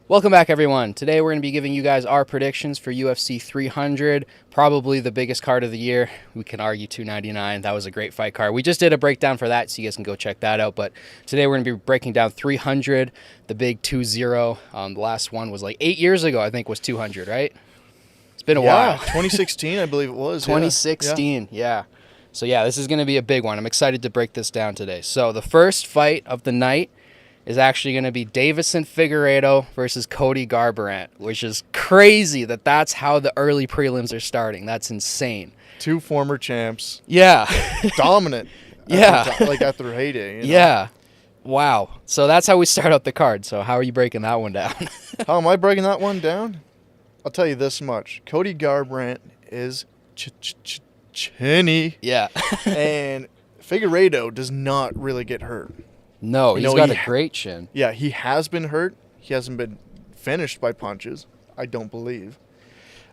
Welcome back, everyone. Today we're going to be giving you guys our predictions for UFC 300, probably the biggest card of the year. We can argue 299. That was a great fight card. We just did a breakdown for that, so you guys can go check that out. But today we're going to be breaking down 300, the big 2-0. The last one was like 8 years ago, I think, was 200, right? It's been a while. 2016, I believe it was. 2016, yeah. So, yeah, this is going to be a big one. I'm excited to break this down today. So, the first fight of the night is actually going to be Deiveson Figueiredo versus Cody Garbrandt, which is crazy that's how the early prelims are starting. That's insane. Two former champs. Yeah. Dominant. Yeah. At their heyday. Yeah. Wow. So that's how we start out the card. So how are you breaking that one down? How am I breaking that one down? I'll tell you this much. Cody Garbrandt is chinny. Yeah. And Figueiredo does not really get hurt. No, he's got a great chin. Yeah, he has been hurt. He hasn't been finished by punches, I don't believe.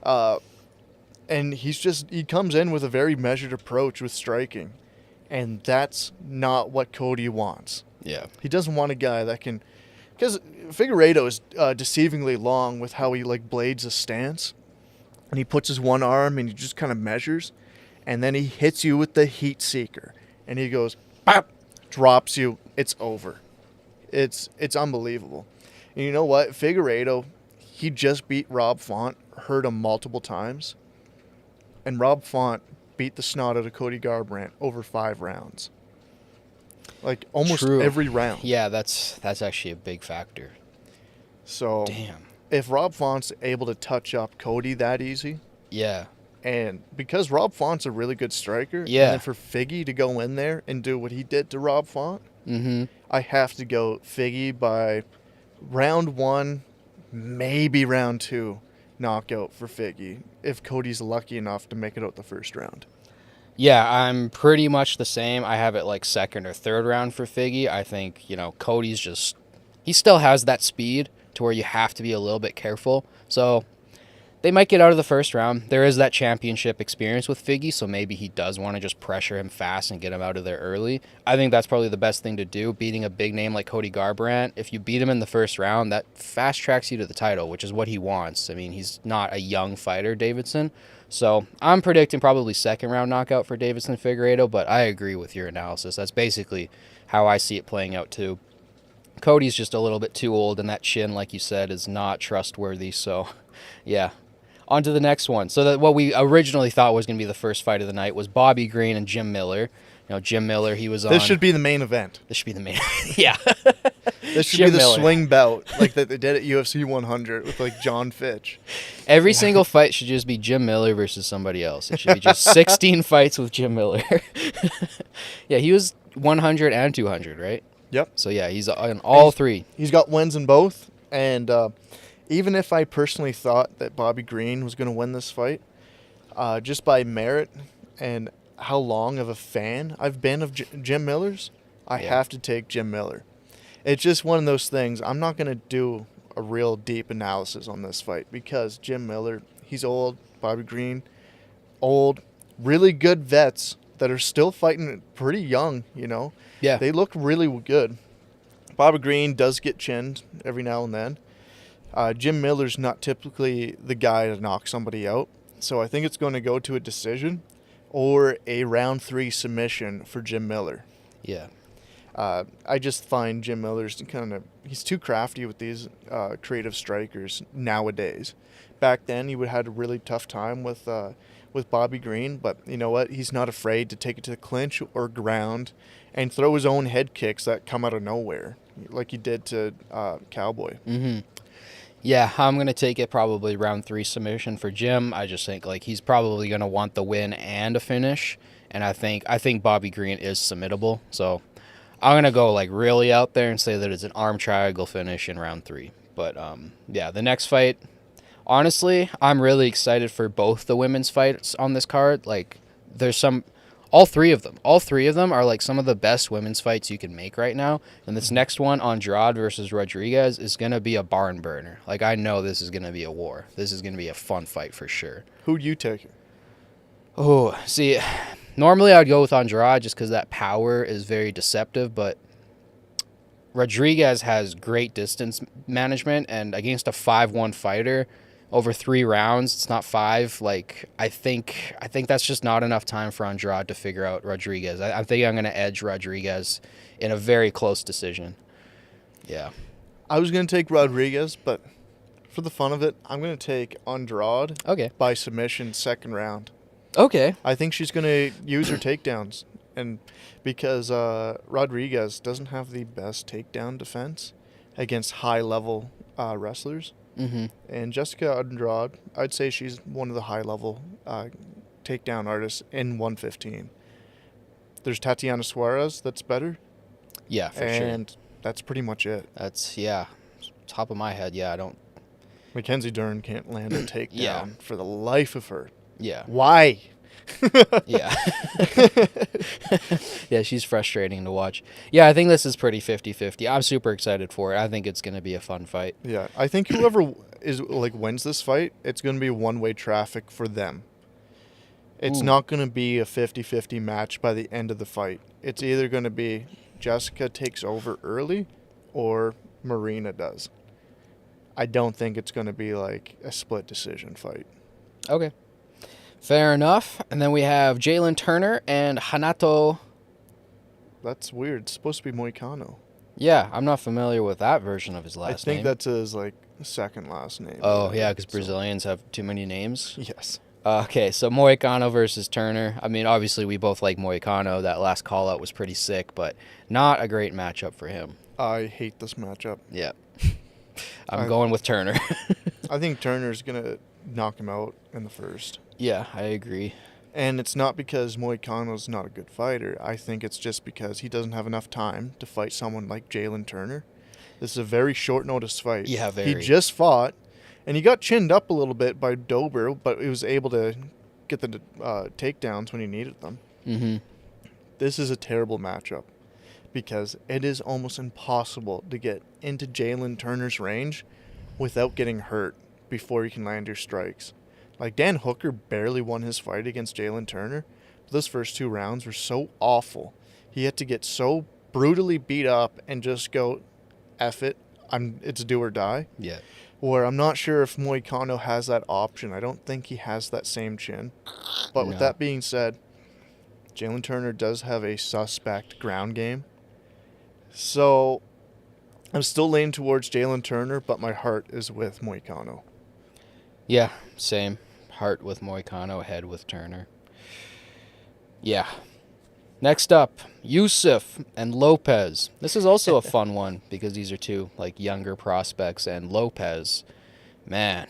And he comes in with a very measured approach with striking. And that's not what Cody wants. Yeah. He doesn't want a guy that can... Because Figueiredo is deceivingly long with how he blades a stance. And he puts his one arm and he just kind of measures. And then he hits you with the heat seeker. And he goes, bop, drops you. It's over. It's unbelievable. And you know what? Figueiredo, he just beat Rob Font, hurt him multiple times. And Rob Font beat the snot out of Cody Garbrandt over 5 rounds. Almost True. Every round. Yeah, that's actually a big factor. So, damn. If Rob Font's able to touch up Cody that easy. Yeah. And because Rob Font's a really good striker. Yeah. And then for Figgy to go in there and do what he did to Rob Font. Mm-hmm. I have to go Figgy by round 1, maybe round 2, knockout for Figgy, if Cody's lucky enough to make it out the first round. Yeah, I'm pretty much the same. I have it second or third round for Figgy. I think, Cody's he still has that speed to where you have to be a little bit careful. So they might get out of the first round. There is that championship experience with Figgy, so maybe he does want to just pressure him fast and get him out of there early. I think that's probably the best thing to do, beating a big name like Cody Garbrandt. If you beat him in the first round, that fast tracks you to the title, which is what he wants. I mean, he's not a young fighter, Davidson. So I'm predicting probably second round knockout for Deiveson Figueiredo, but I agree with your analysis. That's basically how I see it playing out too. Cody's just a little bit too old, and that chin, like you said, is not trustworthy. So, yeah. On to the next one. So what we originally thought was going to be the first fight of the night was Bobby Green and Jim Miller. Jim Miller, he was on... This should be the main event. This should be the main... Yeah. This should Jim be the Miller. swing bout that they did at UFC 100 with John Fitch. Every single fight should just be Jim Miller versus somebody else. It should be just 16 fights with Jim Miller. Yeah, he was 100 and 200, right? Yep. So, yeah, he's on all three. He's got wins in both, and... even if I personally thought that Bobby Green was going to win this fight, just by merit and how long of a fan I've been of Jim Miller's, I have to take Jim Miller. It's just one of those things. I'm not going to do a real deep analysis on this fight because Jim Miller, he's old. Bobby Green, old. Really good vets that are still fighting pretty young, Yeah. They look really good. Bobby Green does get chinned every now and then. Jim Miller's not typically the guy to knock somebody out. So I think it's going to go to a decision or a round 3 submission for Jim Miller. Yeah. I just find Jim Miller's he's too crafty with these creative strikers nowadays. Back then, he would have had a really tough time with Bobby Green. But you know what? He's not afraid to take it to the clinch or ground and throw his own head kicks that come out of nowhere, like he did to Cowboy. Mm-hmm. Yeah, I'm going to take it probably round 3 submission for Jim. I just think he's probably going to want the win and a finish. And I think Bobby Green is submittable. So I'm going to go really out there and say that it's an arm triangle finish in round 3. But yeah, the next fight, honestly, I'm really excited for both the women's fights on this card. There's all three of them are some of the best women's fights you can make right now. And this next one, Andrade versus Rodriguez, is going to be a barn burner. I know this is going to be a war. This is going to be a fun fight for sure. Who'd you take? Oh, see, normally I'd go with Andrade just because that power is very deceptive, but Rodriguez has great distance management, and against a 5-1 fighter over 3 rounds, it's not 5. Like I think that's just not enough time for Andrade to figure out Rodriguez. I think I'm going to edge Rodriguez in a very close decision. Yeah. I was going to take Rodriguez, but for the fun of it, I'm going to take Andrade Okay. by submission second round. Okay. I think she's going to use her takedowns, and because Rodriguez doesn't have the best takedown defense against high-level wrestlers. Mm-hmm. And Jessica Andrade, I'd say she's one of the high-level takedown artists in 115. There's Tatiana Suarez that's better. Yeah, for sure. And that's pretty much it. That's, top of my head, I don't. Mackenzie Dern can't land a takedown Yeah. for the life of her. Yeah. Why? Yeah. Yeah, she's frustrating to watch. Yeah, I think this is pretty 50-50. I'm super excited for it. I think it's going to be a fun fight. Yeah, I think whoever wins this fight, it's going to be one-way traffic for them. It's Ooh. not going to be a 50-50 match by the end of the fight. It's either going to be Jessica takes over early or Marina does. I don't think it's going to be like a split decision fight. Okay. Fair enough. And then we have Jalen Turner and Hanato. That's weird. It's supposed to be Moicano. Yeah, I'm not familiar with that version of his last name. I think that's his second last name. Oh, yeah, because Brazilians have too many names. Yes. Okay, so Moicano versus Turner. I mean, obviously we both like Moicano. That last call-out was pretty sick, but not a great matchup for him. I hate this matchup. Yeah. I'm going with Turner. I think Turner's going to knock him out in the first. Yeah, I agree. And it's not because Moicano's not a good fighter. I think it's just because he doesn't have enough time to fight someone like Jalen Turner. This is a very short notice fight. Yeah, very. He just fought, and he got chinned up a little bit by Dober, but he was able to get the takedowns when he needed them. Mm-hmm. This is a terrible matchup because it is almost impossible to get into Jalen Turner's range without getting hurt before you can land your strikes. Like, Dan Hooker barely won his fight against Jalen Turner. But those first 2 rounds were so awful. He had to get so brutally beat up and just go, F it, it's do or die. Yeah. Where I'm not sure if Moicano has that option. I don't think he has that same chin. But with that being said, Jalen Turner does have a suspect ground game. So I'm still leaning towards Jalen Turner, but my heart is with Moicano. Yeah, same. Heart with Moicano, head with Turner. Yeah. Next up, Yusuf and Lopez. This is also a fun one because these are 2 younger prospects, and Lopez, man,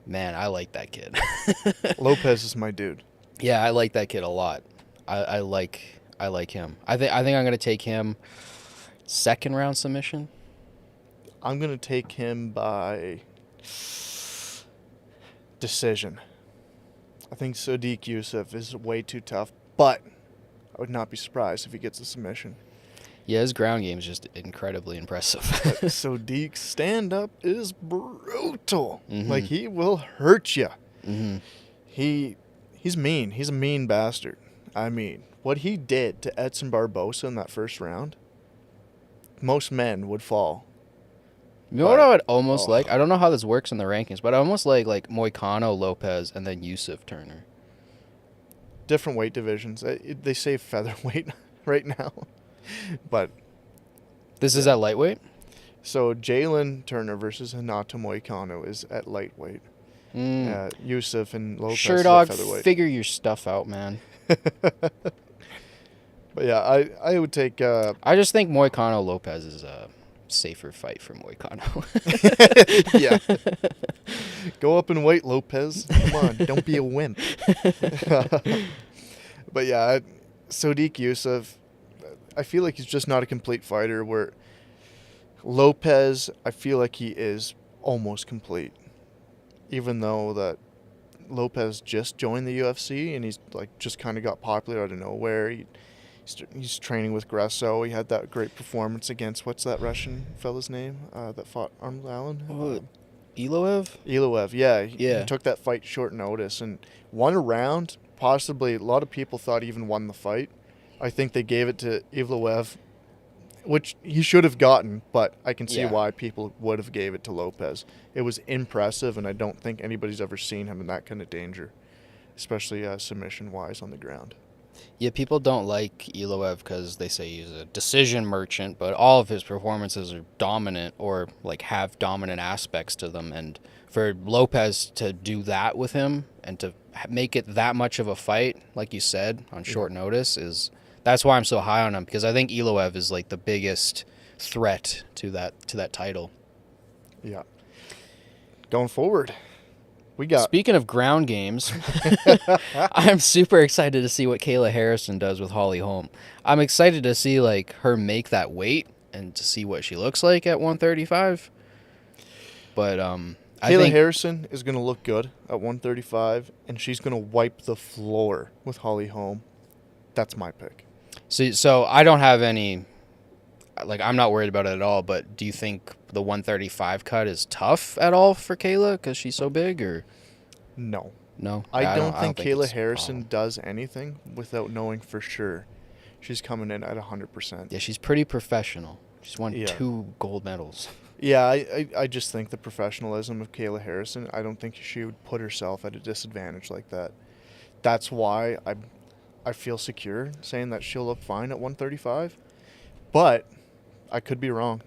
I like that kid. Lopez is my dude. Yeah, I like that kid a lot. I like him. I think I'm gonna take him second round submission. I'm gonna take him by decision. I think Sodiq Yusuf is way too tough, but I would not be surprised if he gets a submission. Yeah, his ground game is just incredibly impressive. But Sodiq's stand-up is brutal. Mm-hmm. Like, he will hurt you. Mm-hmm. He's mean. He's a mean bastard. I mean, what he did to Edson Barbosa in that first round, most men would fall. You know what I would almost like? I don't know how this works in the rankings, but I almost like Moicano, Lopez, and then Yusuf Turner. Different weight divisions. They say featherweight right now. But This is at lightweight? so Jalen Turner versus Hanato Moicano is at lightweight. Yusuf and Lopez Sure, is dog, at featherweight. figure your stuff out, man. But yeah, I would take... I just think Moicano Lopez is a safer fight for Moicano. yeah. Go up and wait, Lopez. Come on, don't be a wimp. But yeah, Sodiq Yusuf, I feel like he's just not a complete fighter, where Lopez, I feel like he is almost complete. Even though that Lopez just joined the UFC and he's just kind of got popular out of nowhere. He's training with Grasso. He had that great performance against, what's that Russian fella's name that fought Arnold Allen? Iloev? Iloev, yeah. Yeah. He took that fight short notice and won a round. Possibly, a lot of people thought he even won the fight. I think they gave it to Iloev which he should have gotten, but I can see Yeah. why people would have gave it to Lopez. It was impressive, and I don't think anybody's ever seen him in that kind of danger, especially submission-wise on the ground. Yeah, people don't like Eloev because they say he's a decision merchant, but all of his performances are dominant or like have dominant aspects to them. And for Lopez to do that with him and to make it that much of a fight, like you said, on short notice, that's why I'm so high on him, because I think Eloev is like the biggest threat to that title. Yeah. Going forward, we got Speaking of ground games, I'm super excited to see what Kayla Harrison does with Holly Holm. I'm excited to see like her make that weight and to see what she looks like at 135. But I Kayla think Harrison is going to look good at 135, and she's going to wipe the floor with Holly Holm. That's my pick. so I don't have any, like, I'm not worried about it at all, but do you think the 135 cut is tough at all for Kayla because she's so big, or No. no? I don't think Kayla it's a Harrison problem. does anything without knowing for sure she's coming in at 100%. Yeah, she's pretty professional. She's won Yeah. 2 gold medals. Yeah, I just think the professionalism of Kayla Harrison, I don't think she would put herself at a disadvantage like that. That's why I feel secure saying that she'll look fine at 135. But I could be wrong.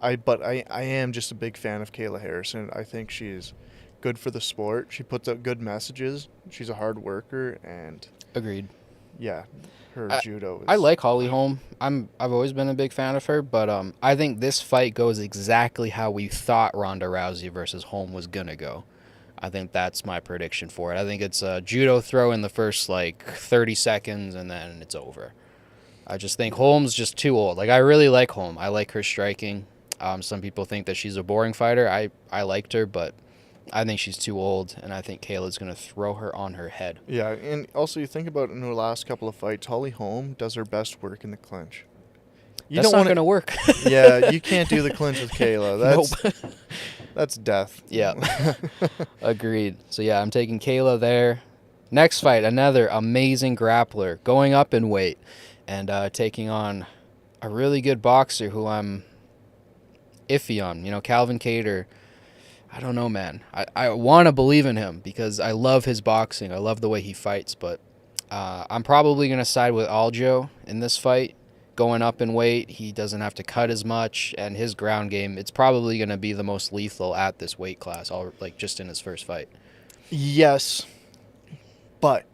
But I am just a big fan of Kayla Harrison. I think she's good for the sport. She puts out good messages. She's a hard worker, and Agreed. yeah, her judo is... I like Holly Holm. I've always been a big fan of her, but I think this fight goes exactly how we thought Ronda Rousey versus Holm was gonna go. I think that's my prediction for it. I think it's a judo throw in the first like 30 seconds, and then it's over. I just think Holm's just too old. Like, I really like Holm. I like her striking. Some people think that she's a boring fighter. I liked her, but I think she's too old, and I think Kayla's going to throw her on her head. Yeah, and also you think about in her last couple of fights, Holly Holm does her best work in the clinch. That's not going to work. Yeah, you can't do the clinch with Kayla. That's that's death. Yeah, agreed. So, yeah, I'm taking Kayla there. Next fight, another amazing grappler going up in weight and taking on a really good boxer who I'm iffy on. You know, Calvin Kattar. I don't know, man. I want to believe in him because I love his boxing. I love the way he fights, but I'm probably going to side with Aljo in this fight. Going up in weight, he doesn't have to cut as much, and his ground game, it's probably going to be the most lethal at this weight class, like just in his first fight. Yes, but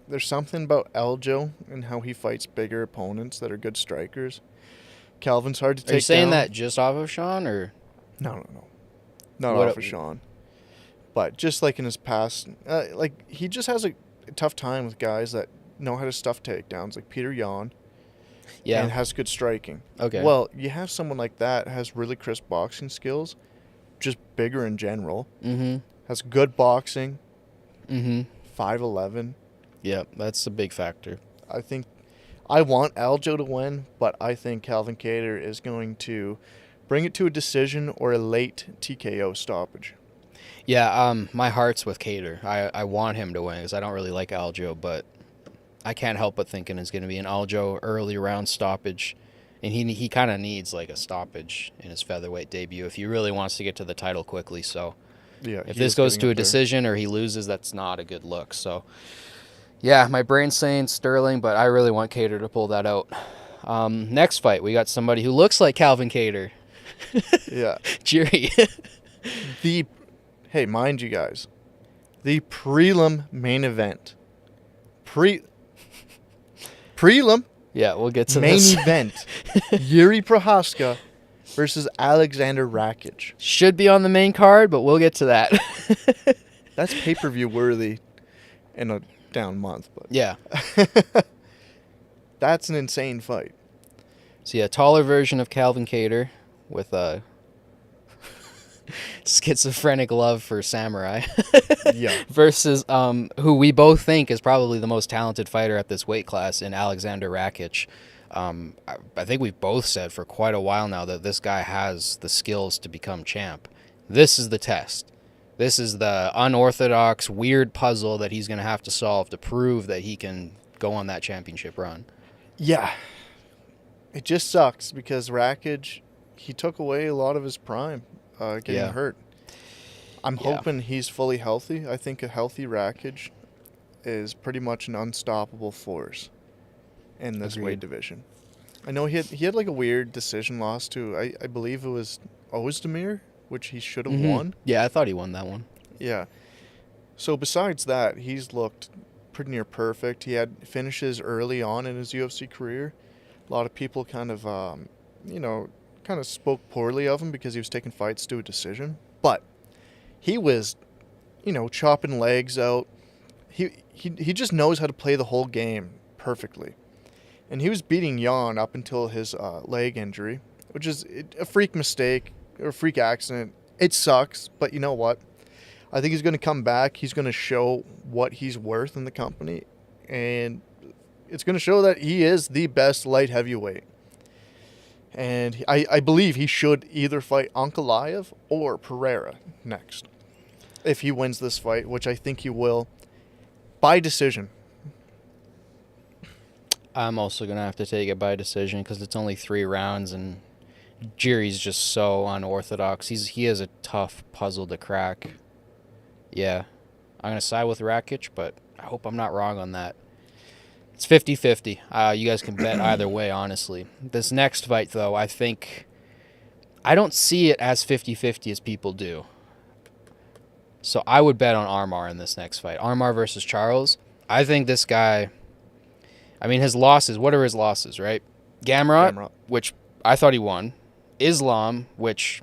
there's something about Aljo and how he fights bigger opponents that are good strikers. Calvin's hard to take down. Are you saying that just off of Sean, or? No. Not What- off of Sean. But just like in his past, like he just has a tough time with guys that know how to stuff takedowns, like Peter Yan, Yeah. and has good striking. Okay. Well, you have someone like that has really crisp boxing skills, just bigger in general, Mm-hmm. has good boxing, Mm-hmm. 5'11". Yeah, that's a big factor. I think I want Aljo to win, but I think Calvin Kattar is going to bring it to a decision or a late TKO stoppage. Yeah, my heart's with Kattar. I want him to win because I don't really like Aljo, but I can't help but thinking it's going to be an Aljo early round stoppage. And he kind of needs like a stoppage in his featherweight debut if he really wants to get to the title quickly. So Yeah, if he this is goes getting to a up there. decision or he loses, that's not a good look. So yeah, my brain's saying Sterling, but I really want Kattar to pull that out. Next fight, we got somebody who looks like Calvin Kattar. Yeah. Jerry. Hey, mind you guys, the prelim main event. Prelim Yeah, we'll get to main this. event. Yuri Prohaska versus Alexander Rakic. Should be on the main card, but we'll get to that. That's pay-per-view worthy in a down month, but Yeah. that's an insane fight. So yeah, taller version of Calvin Kattar with a schizophrenic love for samurai Yeah. versus who we both think is probably the most talented fighter at this weight class in Alexander Rakic. I think we've both said for quite a while now that this guy has the skills to become champ. This is the test. This is the unorthodox, weird puzzle that he's going to have to solve to prove that he can go on that championship run. Yeah. It just sucks because Rakic, he took away a lot of his prime getting Yeah. hurt. I'm Yeah. hoping he's fully healthy. I think a healthy Rakic is pretty much an unstoppable force in this weight Agreed. division. I know he had like a weird decision loss to I believe it was Ozdemir, which he should have won. Yeah, I thought he won that one. Yeah. So besides that, he's looked pretty near perfect. He had finishes early on in his UFC career. A lot of people kind of kind of spoke poorly of him because he was taking fights to a decision, but he was chopping legs out. He just knows how to play the whole game perfectly. And he was beating Jan up until his leg injury, which is a freak mistake or a freak accident. It sucks, but you know what? I think he's going to come back. He's going to show what he's worth in the company, and it's going to show that he is the best light heavyweight. And I believe he should either fight Ankalaev or Pereira next if he wins this fight, which I think he will, by decision. I'm also going to have to take it by decision because it's only 3 rounds, and Jiri's just so unorthodox. He is a tough puzzle to crack. Yeah, I'm going to side with Rakic, but I hope I'm not wrong on that. It's 50-50. You guys can bet either way, honestly. This next fight, though, I don't see it as 50-50 as people do. So I would bet on Armar in this next fight. Armar versus Charles. I think this guy, I mean, his losses, what are his losses, right? Gamrot, which I thought he won. Islam, which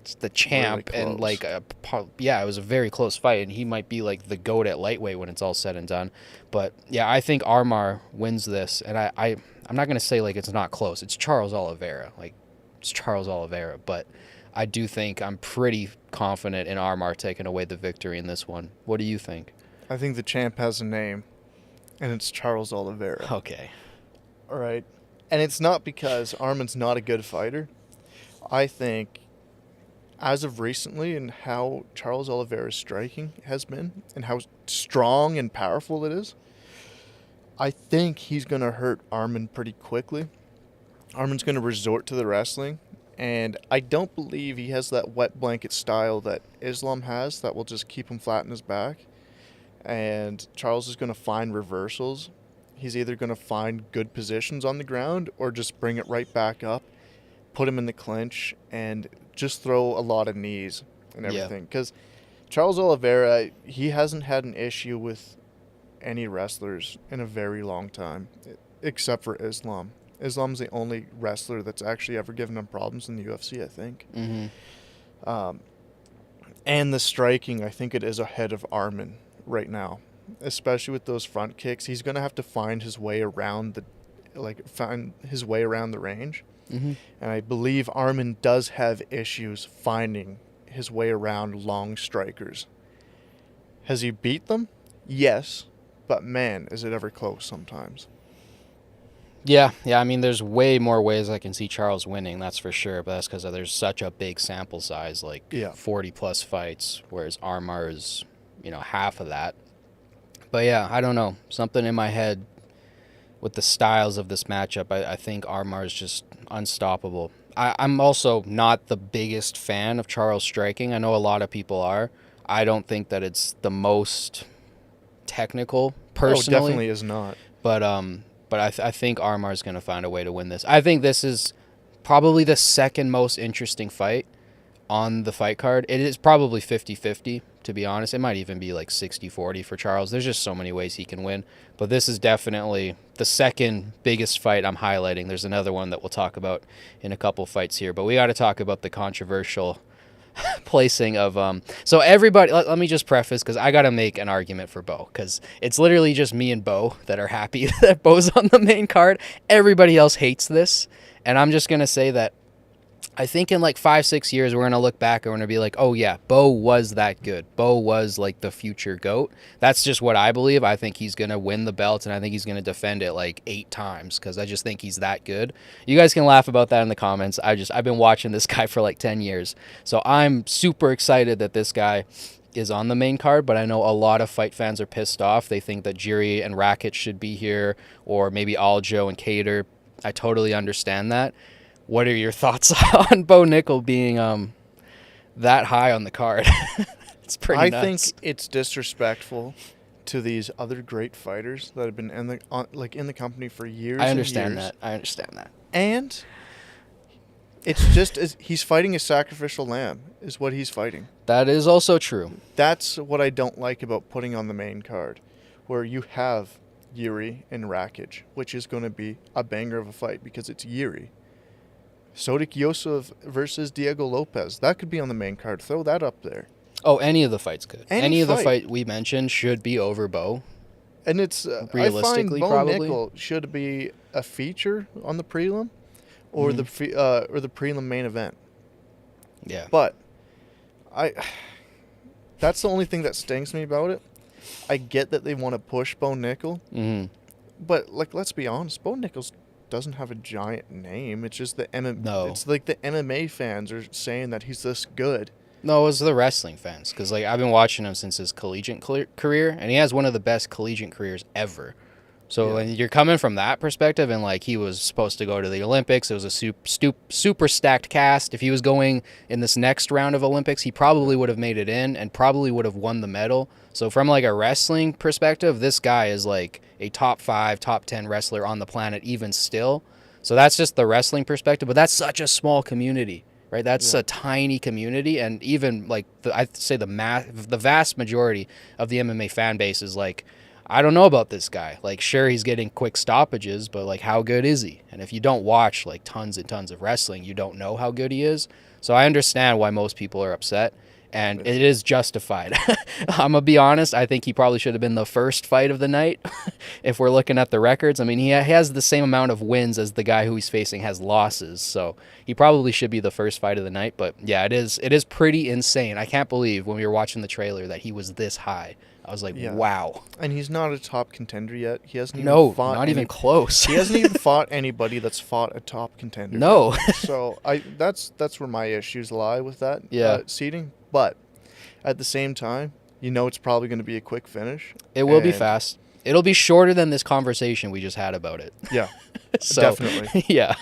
is the champ, really and it was a very close fight, and he might be like the GOAT at lightweight when it's all said and done. But yeah, I think Armar wins this, and I'm not going to say like it's not close. It's Charles Oliveira. It's Charles Oliveira, but I do think I'm pretty confident in Armar taking away the victory in this one. What do you think? I think the champ has a name, and it's Charles Oliveira. Okay. All right. And it's not because Arman's not a good fighter. I think as of recently and how Charles Oliveira's striking has been and how strong and powerful it is, I think he's going to hurt Arman pretty quickly. Arman's going to resort to the wrestling, and I don't believe he has that wet blanket style that Islam has that will just keep him flat in his back. And Charles is going to find reversals. He's either going to find good positions on the ground or just bring it right back up, put him in the clinch, and just throw a lot of knees and everything. Because Charles Oliveira, he hasn't had an issue with any wrestlers in a very long time, except for Islam. Islam's the only wrestler that's actually ever given him problems in the UFC, I think. Mm-hmm. And the striking, I think it is ahead of Arman right now, especially with those front kicks. He's going to have to find his way around the range. Mm-hmm. And I believe Arman does have issues finding his way around long strikers. Has he beat them? Yes. But man, is it ever close sometimes. Yeah. I mean, there's way more ways I can see Charles winning, that's for sure. But that's because there's such a big sample size, 40-plus fights, whereas Armar is, half of that. But yeah, I don't know. Something in my head with the styles of this matchup, I think Armar is just unstoppable. I'm also not the biggest fan of Charles striking. I know a lot of people are. I don't think that it's the most technical, personally. Oh, definitely is not. But I think Armar is going to find a way to win this. I think this is probably the second most interesting fight on the fight card. It is probably 50-50, to be honest. It might even be like 60-40 for Charles. There's just so many ways he can win. But this is definitely the second biggest fight I'm highlighting. There's another one that we'll talk about in a couple fights here. But we got to talk about the controversial placing of so everybody, let me just preface, because I gotta make an argument for Bo, because it's literally just me and Bo that are happy that Bo's on the main card. Everybody else hates this, and I'm just gonna say that I think in 5-6 years we're gonna look back and we're gonna be like, oh yeah, Bo was that good. Bo was like the future GOAT. That's just what I believe. I think he's gonna win the belt, and I think he's gonna defend it 8 times, because I just think he's that good. You guys can laugh about that in the comments. I've been watching this guy for 10 years, so I'm super excited that this guy is on the main card. But I know a lot of fight fans are pissed off. They think that Jiri and Rakic should be here, or maybe Aljo and Cater. I totally understand that. What are your thoughts on Bo Nickel being that high on the card? It's pretty I nuts. think it's disrespectful to these other great fighters that have been in the company for years. I and understand years. that. I understand that. And it's just as he's fighting a sacrificial lamb is what he's fighting. That is also true. That's what I don't like about putting on the main card, where you have Yuri and Rakic, which is going to be a banger of a fight because it's Yuri. Sodik Yosef versus Diego Lopez. That could be on the main card. Throw that up there. Oh, any of the fights could. Any of the fight. fight we mentioned should be over Bo. And it's Realistically, I find Bo probably. Nickel should be a feature on the prelim, or the prelim main event. Yeah. But that's the only thing that stings me about it. I get that they want to push Bo Nickel, but let's be honest, Bo Nichols doesn't have a giant name. It's just the No. It's like the MMA fans are saying that he's this good. No, it was the wrestling fans, because I've been watching him since his collegiate career, and he has one of the best collegiate careers ever. So when you're coming from that perspective, and he was supposed to go to the Olympics, it was a super stacked cast. If he was going in this next round of Olympics, he probably would have made it in and probably would have won the medal. So from a wrestling perspective, this guy is a top 5, top 10 wrestler on the planet even still. So that's just the wrestling perspective, but that's such a small community. Right, that's a tiny community, and even I'd say the vast majority of the MMA fan base is I don't know about this guy. Sure, he's getting quick stoppages, but how good is he? And if you don't watch tons and tons of wrestling, you don't know how good he is. So I understand why most people are upset, and it is justified. I'm gonna be honest. I think he probably should have been the first fight of the night. If we're looking at the records, I mean, he has the same amount of wins as the guy who he's facing has losses. So he probably should be the first fight of the night. But yeah, it is pretty insane. I can't believe when we were watching the trailer that he was this high. I was like, wow. And he's not a top contender yet. He hasn't even fought not even close. He hasn't even fought anybody that's fought a top contender. No. So that's where my issues lie with that seeding. But at the same time, it's probably going to be a quick finish. It will be fast. It'll be shorter than this conversation we just had about it. Yeah, so, definitely. Yeah.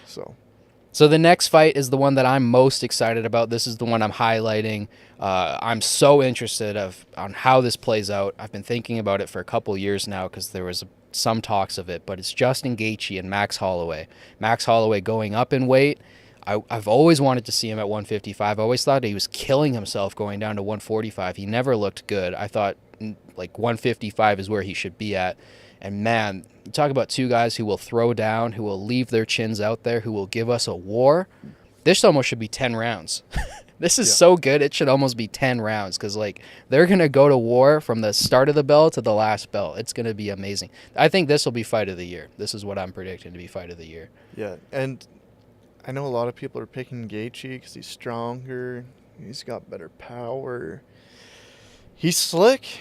So the next fight is the one that I'm most excited about. This is the one I'm highlighting. I'm so interested on how this plays out. I've been thinking about it for a couple years now because there was some talks of it, but it's Justin Gaethje and Max Holloway. Max Holloway going up in weight. I've always wanted to see him at 155. I always thought he was killing himself going down to 145. He never looked good. I thought 155 is where he should be at. And man, you talk about two guys who will throw down, who will leave their chins out there, who will give us a war. This almost should be 10 rounds. This is so good. It should almost be 10 rounds because they're going to go to war from the start of the bell to the last bell. It's going to be amazing. I think this will be fight of the year. This is what I'm predicting to be fight of the year. Yeah, and I know a lot of people are picking Gaethje because he's stronger. He's got better power. He's slick.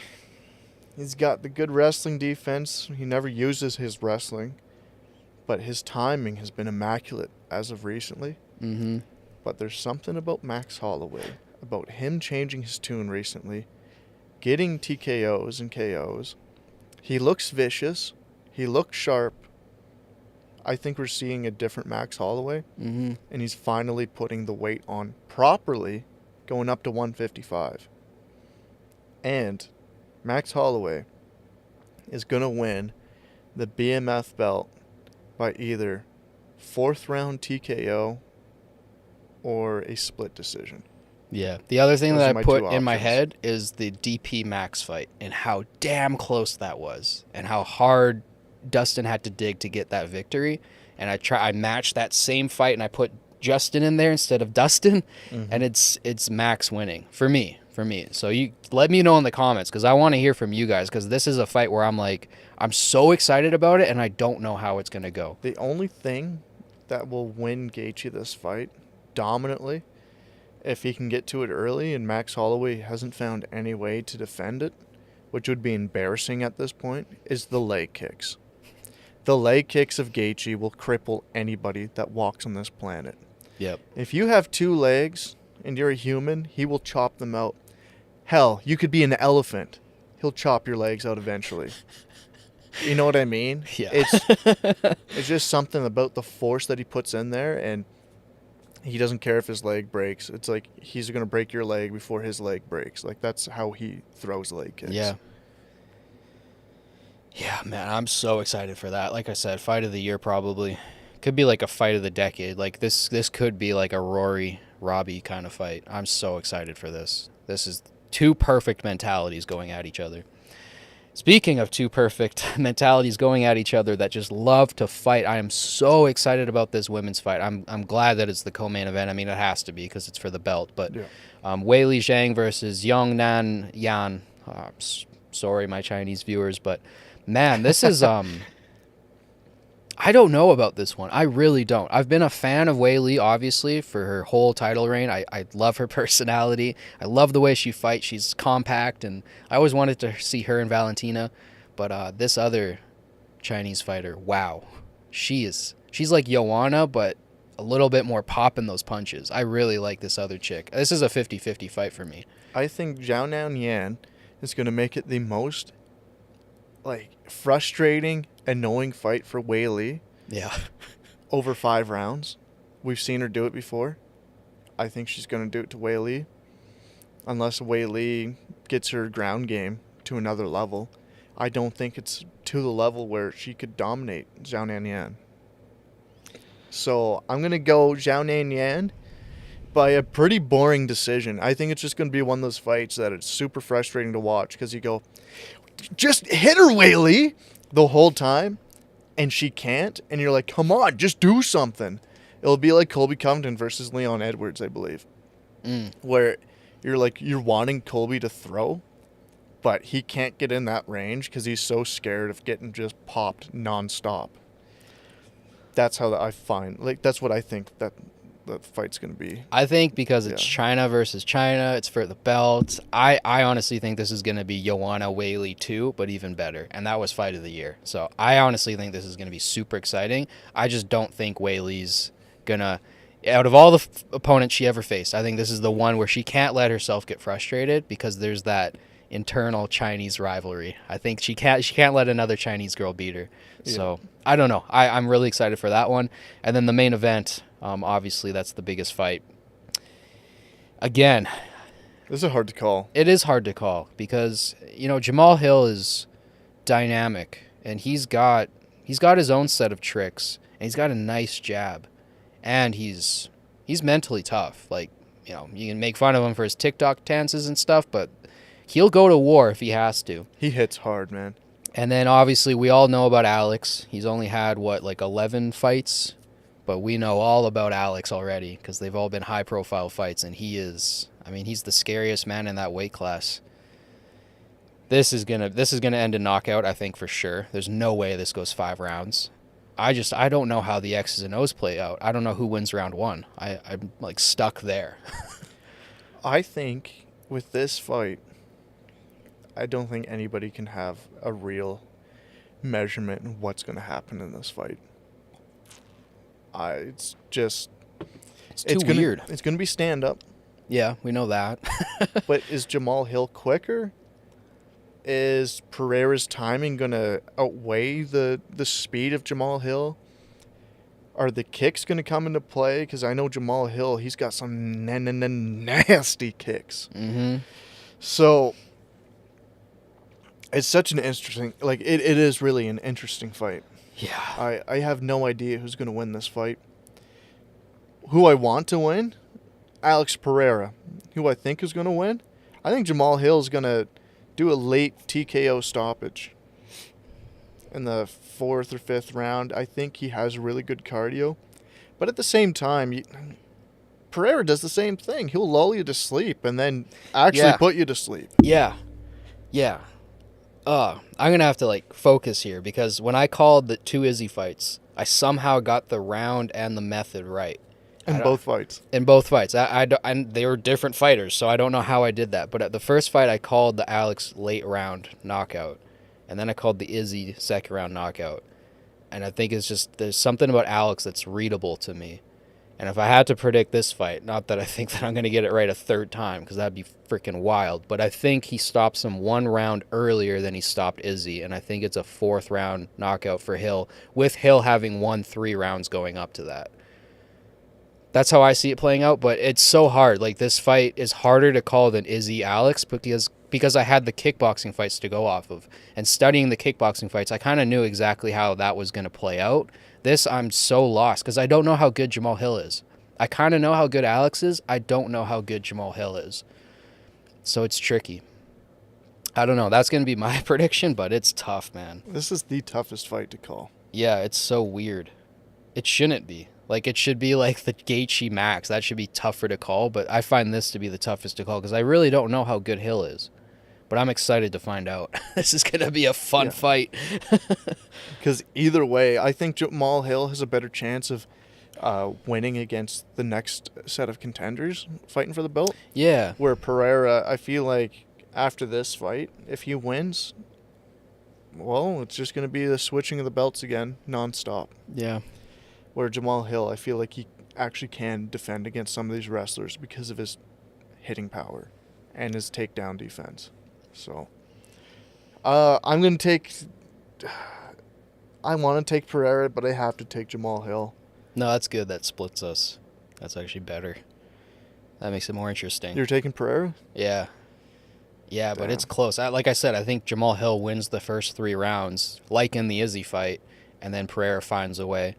He's got the good wrestling defense. He never uses his wrestling. But his timing has been immaculate as of recently. Mm-hmm. But there's something about Max Holloway, about him changing his tune recently, getting TKOs and KOs. He looks vicious. He looks sharp. I think we're seeing a different Max Holloway. Mm-hmm. And he's finally putting the weight on properly, going up to 155. And Max Holloway is going to win the BMF belt by either 4th round TKO or a split decision. Yeah. The other thing Those that are I my put two in my options. head is the DP Max fight and how damn close that was and how hard Dustin had to dig to get that victory. And I matched that same fight and I put Justin in there instead of Dustin, and it's Max winning for me. So you let me know in the comments because I want to hear from you guys because this is a fight where I'm so excited about it and I don't know how it's going to go. The only thing that will win Gaethje this fight dominantly, if he can get to it early and Max Holloway hasn't found any way to defend it, which would be embarrassing at this point, is the leg kicks. The leg kicks of Gaethje will cripple anybody that walks on this planet. Yep. If you have 2 legs and you're a human, he will chop them out. Hell, you could be an elephant. He'll chop your legs out eventually. You know what I mean? Yeah. It's just something about the force that he puts in there, and he doesn't care if his leg breaks. It's like he's gonna break your leg before his leg breaks. Like that's how he throws leg kicks. Yeah. Yeah, man, I'm so excited for that. Like I said, fight of the year probably. Could be like a fight of the decade. Like this could be like a Rory Robbie kind of fight. I'm so excited for this. This is two perfect mentalities going at each other. Speaking of two perfect mentalities going at each other that just love to fight, I am so excited about this women's fight. I'm glad that it's the co-main event. I mean, it has to be because it's for the belt. But Yeah. Weili Zhang versus Yongnan Yan. Sorry, my Chinese viewers, but man, this is I don't know about this one. I really don't. I've been a fan of Weili, obviously, for her whole title reign. I love her personality. I love the way she fights. She's compact, and I always wanted to see her and Valentina. But this other Chinese fighter, wow. She's like Joanna, but a little bit more pop in those punches. I really like this other chick. This is a 50-50 fight for me. I think Zhao Nan Yan is gonna make it the most like frustrating, annoying fight for Weili Yeah. over 5 rounds. We've seen her do it before. I think she's gonna do it to Weili, unless Weili gets her ground game to another level. I don't think it's to the level where she could dominate Zhao Nan Yan. So I'm going to go Zhao Nan Yan by a pretty boring decision. I think it's just going to be one of those fights that it's super frustrating to watch because you go, just hit her, Weili, the whole time, and she can't. And you're like, come on, just do something. It'll be like Colby Covington versus Leon Edwards, I believe, where you're wanting Colby to throw, but he can't get in that range because he's so scared of getting just popped nonstop. That's how I find, like, that's what I think that the fight's going to be. I think because it's China versus China, it's for the belt. I honestly think this is going to be Joanna Weili 2, but even better. And that was fight of the year. So I honestly think this is going to be super exciting. I just don't think Weili's going to, out of all the opponents she ever faced, I think this is the one where she can't let herself get frustrated because there's that internal Chinese rivalry. I think she can't let another Chinese girl beat her. So I don't know. I'm really excited for that one. And then the main event, obviously that's the biggest fight. Again, this is hard to call. It is hard to call because Jamal Hill is dynamic and he's got his own set of tricks and he's got a nice jab and he's mentally tough. Like, you can make fun of him for his TikTok dances and stuff, but he'll go to war if he has to. He hits hard, man. And then obviously we all know about Alex. He's only had 11 fights, but we know all about Alex already because they've all been high-profile fights, and he's the scariest man in that weight class. This is gonna end in knockout, I think, for sure. There's no way this goes 5 rounds. I don't know how the X's and O's play out. I don't know who wins round 1. I'm like stuck there. I think with this fight, I don't think anybody can have a real measurement in what's going to happen in this fight. It's too weird. It's going to be stand-up. Yeah, we know that. But is Jamal Hill quicker? Is Pereira's timing going to outweigh the speed of Jamal Hill? Are the kicks going to come into play? Because I know Jamal Hill, he's got some nasty kicks. Mm-hmm. So it's such an interesting, it is really an interesting fight. Yeah. I have no idea who's going to win this fight. Who I want to win? Alex Pereira. Who I think is going to win? I think Jamal Hill is going to do a late TKO stoppage in the 4th or 5th round. I think he has really good cardio. But at the same time, Pereira does the same thing. He'll lull you to sleep and then actually put you to sleep. Yeah. Yeah. I'm going to have to focus here because when I called the 2 Izzy fights, I somehow got the round and the method right. In both fights. In both fights. They were different fighters, so I don't know how I did that. But at the first fight, I called the Alex late round knockout. And then I called the Izzy second round knockout. And I think it's just, there's something about Alex that's readable to me. And if I had to predict this fight, not that I think that I'm going to get it right a third time, because that'd be freaking wild, but I think he stops him 1 round earlier than he stopped Izzy, and I think it's a 4th-round knockout for Hill, with Hill having won 3 rounds going up to that. That's how I see it playing out, but it's so hard. Like, this fight is harder to call than Izzy Alex because I had the kickboxing fights to go off of. And studying the kickboxing fights, I kind of knew exactly how that was going to play out. This, I'm so lost because I don't know how good Jamal Hill is. I kind of know how good Alex is. I don't know how good Jamal Hill is. So it's tricky. I don't know. That's going to be my prediction, but it's tough, man. This is the toughest fight to call. Yeah, it's so weird. It shouldn't be. Like, it should be like the Gaethje Max. That should be tougher to call, but I find this to be the toughest to call because I really don't know how good Hill is. But I'm excited to find out. This is going to be a fun fight. Because either way, I think Jamal Hill has a better chance of winning against the next set of contenders fighting for the belt. Yeah. Where Pereira, I feel like after this fight, if he wins, well, it's just going to be the switching of the belts again, nonstop. Yeah. Where Jamal Hill, I feel like he actually can defend against some of these wrestlers because of his hitting power and his takedown defense. So, I'm going to take... I want to take Pereira, but I have to take Jamal Hill. No, that's good. That splits us. That's actually better. That makes it more interesting. You're taking Pereira? Yeah. Yeah, but it's close. Like I said, I think Jamal Hill wins the first 3 rounds, like in the Izzy fight, and then Pereira finds a way.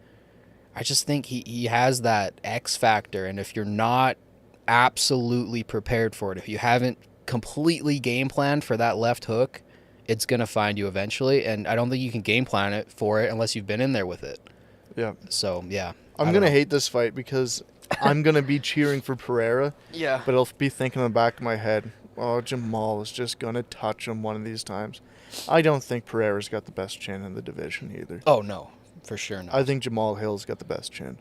I just think he has that X factor, and if you're not absolutely prepared for it, if you haven't completely game planned for that left hook, it's going to find you eventually, and I don't think you can game plan it for it unless you've been in there with it. Yeah. So, yeah. I'm going to hate this fight because I'm going to be cheering for Pereira. Yeah. But I'll be thinking in the back of my head, oh, Jamal is just going to touch him one of these times. I don't think Pereira's got the best chin in the division either. Oh, no. For sure not. I think Jamal Hill's got the best chin.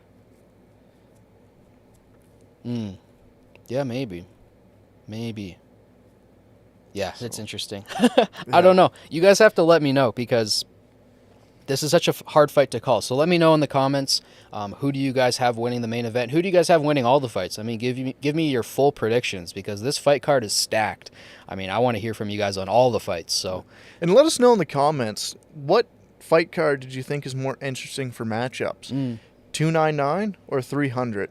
Yeah, maybe. Maybe. Yeah, it's interesting. I don't know. You guys have to let me know because this is such a hard fight to call. So let me know in the comments, who do you guys have winning the main event? Who do you guys have winning all the fights? I mean, give me your full predictions because this fight card is stacked. I mean, I want to hear from you guys on all the fights. So, and let us know in the comments, what fight card did you think is more interesting for matchups? 299 or 300?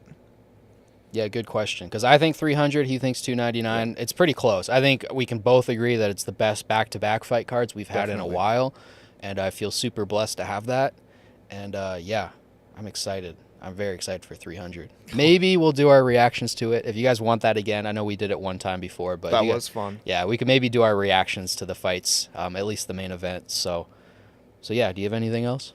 Yeah, good question. Because I think 300, he thinks 299. Yeah. It's pretty close. I think we can both agree that it's the best back-to-back fight cards we've had in a while. And I feel super blessed to have that. And, yeah, I'm excited. I'm very excited for 300. Maybe we'll do our reactions to it. If you guys want that again, I know we did it one time before. But that was fun. Yeah, we could maybe do our reactions to the fights, at least the main event. So yeah, do you have anything else?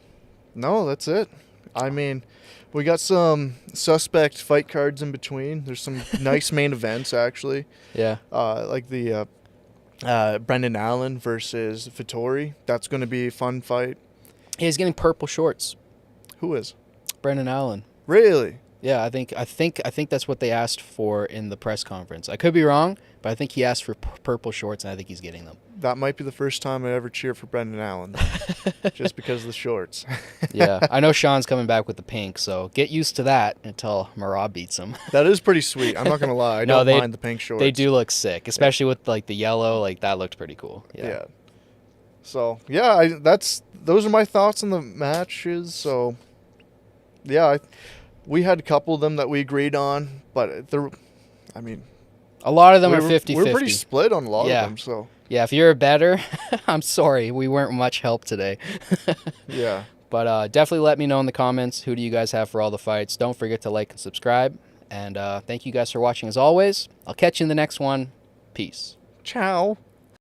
No, that's it. I mean... We got some suspect fight cards in between. There's some nice main events, actually. Yeah. Like the Brendan Allen versus Vettori. That's going to be a fun fight. He's getting purple shorts. Who is? Brendan Allen. Really? Yeah, I think that's what they asked for in the press conference. I could be wrong, but I think he asked for purple shorts, and I think he's getting them. That might be the first time I ever cheer for Brendan Allen, just because of the shorts. Yeah, I know Sean's coming back with the pink, so get used to that until Marab beats him. That is pretty sweet. I'm not gonna lie. I don't mind the pink shorts. They do look sick, especially with like the yellow. Like that looked pretty cool. Yeah. So yeah, those are my thoughts on the matches. So yeah, we had a couple of them that we agreed on, but a lot of them are 50-50. We're pretty split on a lot of them. So. Yeah, if you're a bettor, I'm sorry. We weren't much help today. Yeah. But definitely let me know in the comments, who do you guys have for all the fights. Don't forget to like and subscribe. And thank you guys for watching as always. I'll catch you in the next one. Peace. Ciao.